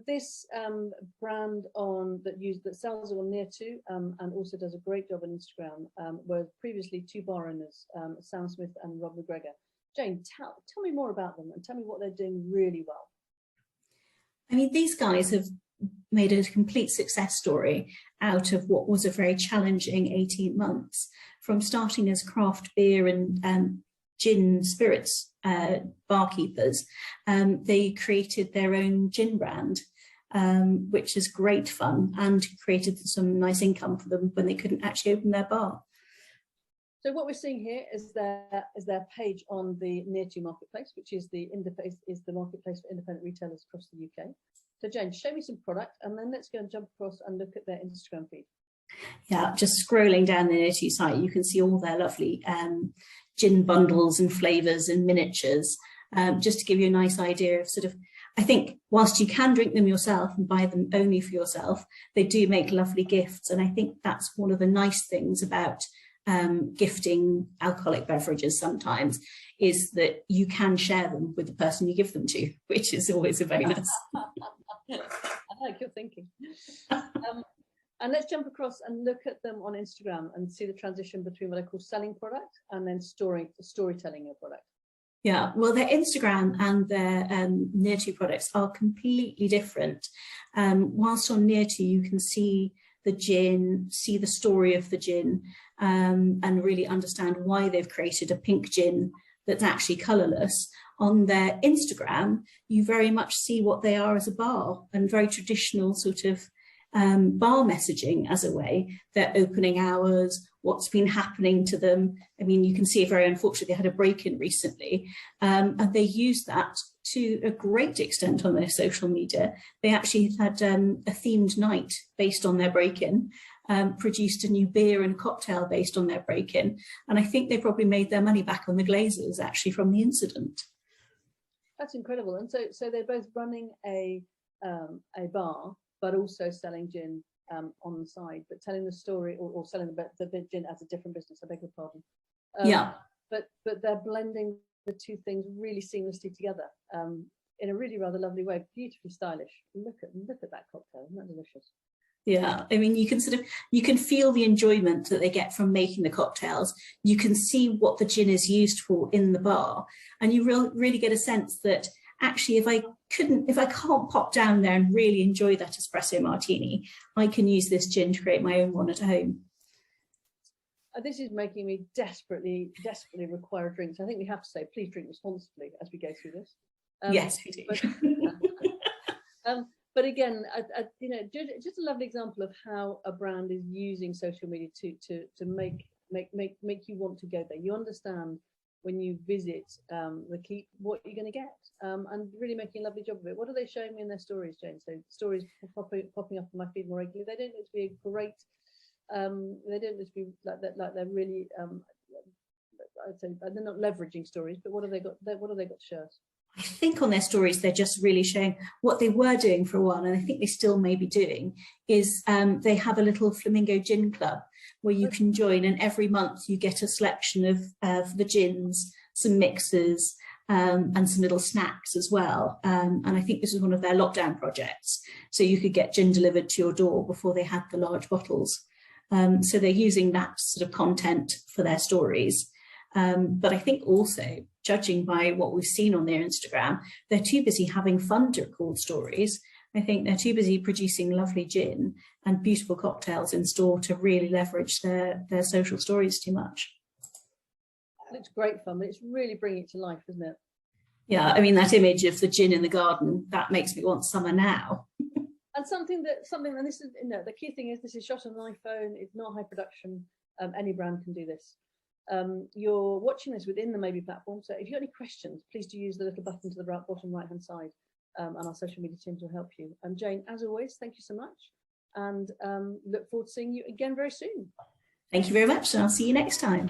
This brand that sells on Near2 and also does a great job on Instagram were previously two bar owners, Sam Smith and Rob McGregor. Jane, tell me more about them and tell me what they're doing really well. I mean, these guys have made a complete success story out of what was a very challenging 18 months, from starting as craft beer and gin spirits barkeepers. They created their own gin brand, which is great fun and created some nice income for them when they couldn't actually open their bar. So what we're seeing here is their page on the Near2 marketplace, which is the marketplace for independent retailers across the UK. So Jane, show me some product and then let's go and jump across and look at their Instagram feed. Yeah, just scrolling down the Near2 site, you can see all their lovely gin bundles and flavours and miniatures, just to give you a nice idea of sort of, I think whilst you can drink them yourself and buy them only for yourself, they do make lovely gifts. And I think that's one of the nice things about gifting alcoholic beverages sometimes, is that you can share them with the person you give them to, which is always a bonus. I like your thinking. And let's jump across and look at them on Instagram and see the transition between what I call selling product and then storytelling your product. Yeah, well, their Instagram and their Near2 products are completely different. Whilst on Near2, you can see the gin, see the story of the gin, and really understand why they've created a pink gin that's actually colourless. On their Instagram, you very much see what they are as a bar, and very traditional sort of bar messaging as a way, their opening hours, what's been happening to them. I mean, you can see very unfortunately they had a break-in recently, and they use that to a great extent on their social media. They actually had a themed night based on their break-in, produced a new beer and cocktail based on their break-in, and I think they probably made their money back on the glazers actually from the incident. That's incredible. And so they're both running a bar, but also selling gin on the side, but telling the story or selling the gin as a different business. I beg your pardon. Yeah. But they're blending the two things really seamlessly together in a really rather lovely way, beautifully stylish. Look at that cocktail, isn't that delicious? Yeah, I mean, you can feel the enjoyment that they get from making the cocktails. You can see what the gin is used for in the bar, and you really get a sense that actually, if I can't pop down there and really enjoy that espresso martini, I can use this gin to create my own one at home. This is making me desperately require a drink. So I think we have to say, please drink responsibly as we go through this. Yes, we do. But again, just a lovely example of how a brand is using social media to make you want to go there. You understand when you visit the keep what you're going to get, and really making a lovely job of it. What are they showing me in their stories, Jane? So stories popping up on my feed more regularly. They don't need to be a great. They don't need to be like they're really. I'd say they're not leveraging stories, but what have they got? What have they got to show us? I think on their stories, they're just really showing what they were doing for a while, and I think they still may be doing, is they have a little Flamingo Gin Club where you can join, and every month you get a selection of the gins, some mixers, and some little snacks as well. And I think this is one of their lockdown projects. So you could get gin delivered to your door before they had the large bottles. So they're using that sort of content for their stories. But I think also, judging by what we've seen on their Instagram, they're too busy having fun to record stories. I think they're too busy producing lovely gin and beautiful cocktails in store to really leverage their social stories too much. It looks great fun, but it's really bringing it to life, isn't it? Yeah, I mean, that image of the gin in the garden, that makes me want summer now. And something, and this is, the key thing is this is shot on an iPhone. It's not high production. Any brand can do this. You're watching this within the Maybe platform, so if you've got any questions, please do use the little button to the bottom right hand side, and our social media teams will help you. Jane, as always, thank you so much, and look forward to seeing you again very soon. Thank you very much, and I'll see you next time.